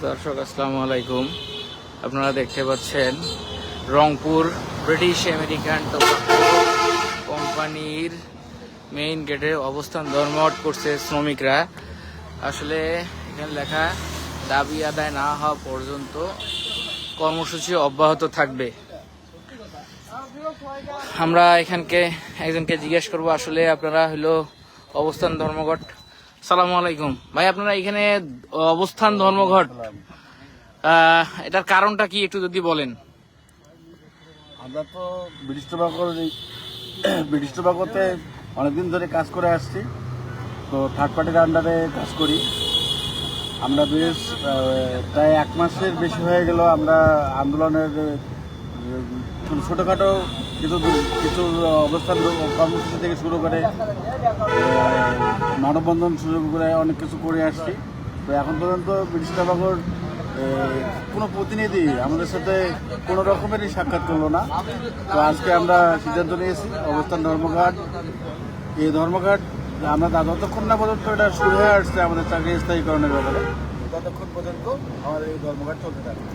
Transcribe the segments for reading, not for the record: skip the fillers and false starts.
দর্শক আসসালামু আলাইকুম। আপনারা দেখতে পাচ্ছেন রংপুর ব্রিটিশ আমেরিকান টোবাকো কোম্পানির মেইন গেটে অবস্থান ধর্মঘট করছে শ্রমিকরা। আসলে এখানে লেখা দাবি আদায় না হওয়া পর্যন্ত কর্মসূচি অব্যাহত থাকবে। আমরা এখানকে একজনকে জিজ্ঞেস করবো আসলে আপনারা হলো অবস্থান ধর্মঘট। সালামু আলাইকুম ভাই, আপনারা এখানে অবস্থান ধর্মঘট এটার কারণটা কি একটু যদি বলেন। আমরা তো ব্রিটিশ টোবাকোতে অনেকদিন ধরে কাজ করে আসছি, তো থার্ড পার্টির আন্ডারে কাজ করি। আমরা প্রায় 1 মাসের বেশি হয়ে গেল আমরা আন্দোলনের ছোটোখাটো কিছু অবস্থান কর্মসূচি থেকে শুরু করে মানববন্ধন শুরু করে অনেক কিছু করে আসছি। তো এখন পর্যন্ত ব্রিটিশ টোবাকোর কোনো প্রতিনিধি আমাদের সাথে কোনো রকমেরই সাক্ষাৎ করলো না। তো আজকে আমরা সিদ্ধান্ত নিয়েছি অবস্থান ধর্মঘট। এই ধর্মঘট আমরা যতক্ষণ না পর্যন্ত এটা শুরু হয়ে আসছে আমাদের চাকরি স্থায়ীকরণের ব্যাপারে, ততক্ষণ পর্যন্ত আমাদের এই ধর্মঘট চলতে থাকবে।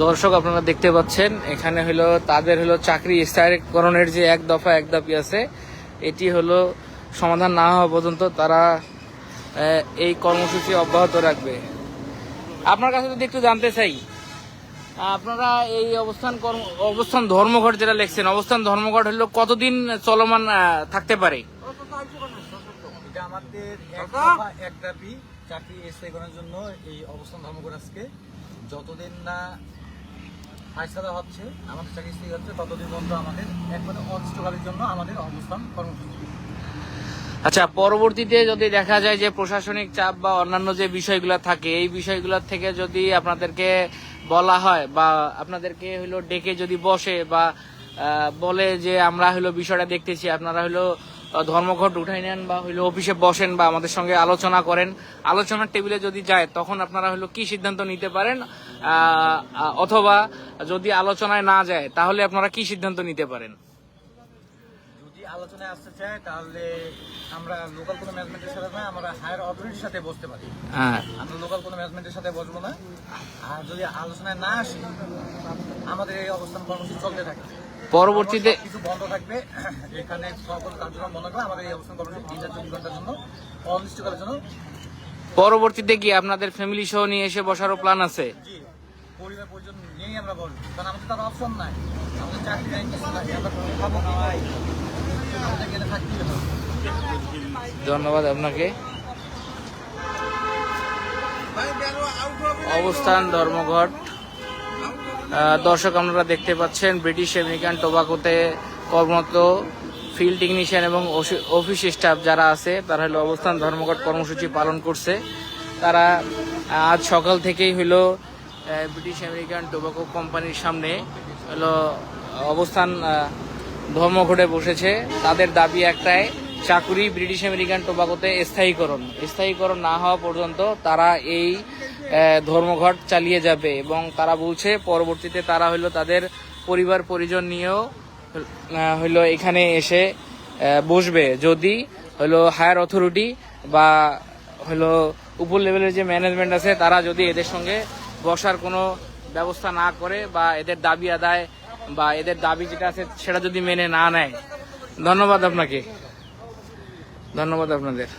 দর্শক আপনারা দেখতে পাচ্ছেন এখানে হলো তাদের হলো চাকরি স্থায়ীকরণের যে এক দাবি আছে, এটি হলো সমাধান না হওয়া পর্যন্ত তারা এই কর্মসূচি অব্যাহত রাখবে। আপনার কাছে যদি একটু জানতে চাই, আপনারা এই অবস্থান ধর্মঘট যেটা লিখছেন, অবস্থান ধর্মঘট হলো কতদিন চলমান থাকতে পারে? এটা আমাদের এক দাবি, চাকরি স্থায়ীকরণের জন্য এই অবস্থান ধর্মঘট আজকে যতদিন না ফাইসলা হচ্ছে, আমাদের চাকরি স্থায়ী হচ্ছে, ততদিন পর্যন্ত আমাদের একবারে অনির্দিষ্টকালের জন্য আমাদের অবস্থান কর্মসূচি। আচ্ছা, পরবর্তীতে যদি দেখা যায় যে প্রশাসনিক চাপ বা অন্যান্য যে বিষয়গুলো থাকে, এই বিষয়গুলোর থেকে যদি আপনাদেরকে বলা হয় বা আপনাদেরকে হলো ডেকে যদি বসে বা বলে যে আমরা হলো বিষয়টা দেখতেছি, আপনারা হলো ধর্মঘট উঠাই নেন বা হলো অফিসে বসেন বা আমাদের সঙ্গে আলোচনা করেন, আলোচনার টেবিলে যদি যায় তখন আপনারা হলো কি সিদ্ধান্ত নিতে পারেন, অথবা যদি আলোচনায় না যায় তাহলে আপনারা কি সিদ্ধান্ত নিতে পারেন? আলোচনায় আসতে চায় তাহলে আমরা লোকাল কোনো ম্যানেজমেন্টের সাথে না, আমরা হায়ার অথরিটির সাথে বসতে পারি। আমরা লোকাল কোনো ম্যানেজমেন্টের সাথে বসবো না। আর যদি আলোচনায় না আসে আমাদের এই অবস্থান কর্মসূচি চলতে থাকে। পরবর্তীতে কিছু বন্ধ থাকবে, এখানে সকল কার্যক্রম বন্ধ করে আমাদের এই অবস্থান কর্মসূচি 3-4 ঘন্টার জন্য অনির্দিষ্টকালের জন্য। পরবর্তীতে কি আপনাদের ফ্যামিলি সহ নিয়ে এসে বসারও প্ল্যান আছে? জি, পরিবার পরিজন নিয়েই আমরা বলবো, কারণ আমাদের তার অপশন নাই, আমাদের চাকরি নাই, কিছু নাই, আমরা খাবো খাওয়াই। ধন্যবাদ আপনাকে। অবস্থান ধর্মঘট। দর্শক আপনারা দেখতে পাচ্ছেন ব্রিটিশ আমেরিকান টোবাকোতে কর্মরত ফিল্ড টেকনিশিয়ান এবং অফিস স্টাফ যারা আছে তারা হলো অবস্থান ধর্মঘট কর্মসূচি পালন করছে। তারা আজ সকাল থেকেই হলো ব্রিটিশ আমেরিকান টোবাকো কোম্পানির সামনে হলো অবস্থান ধর্মঘটে বসেছে। তাদের দাবি একটাই, চাকুরি ব্রিটিশ আমেরিকান টোবাকোতে স্থায়ীকরণ না হওয়া পর্যন্ত তারা এই ধর্মঘট চালিয়ে যাবে এবং তারা বলছে পরবর্তীতে তারা হলো তাদের পরিবার পরিজন নিয়েও হলো এখানে এসে বসবে যদি হলো হায়ার অথরিটি বা হলো উপর লেভেলের যে ম্যানেজমেন্ট আছে তারা যদি এদের সঙ্গে বসার কোনো ব্যবস্থা না করে বা এদের দাবি আদায় বা এদের দাবি যেটা আছে সেটা যদি মেনে না নেয়। ধন্যবাদ আপনাকে, ধন্যবাদ আপনাদের।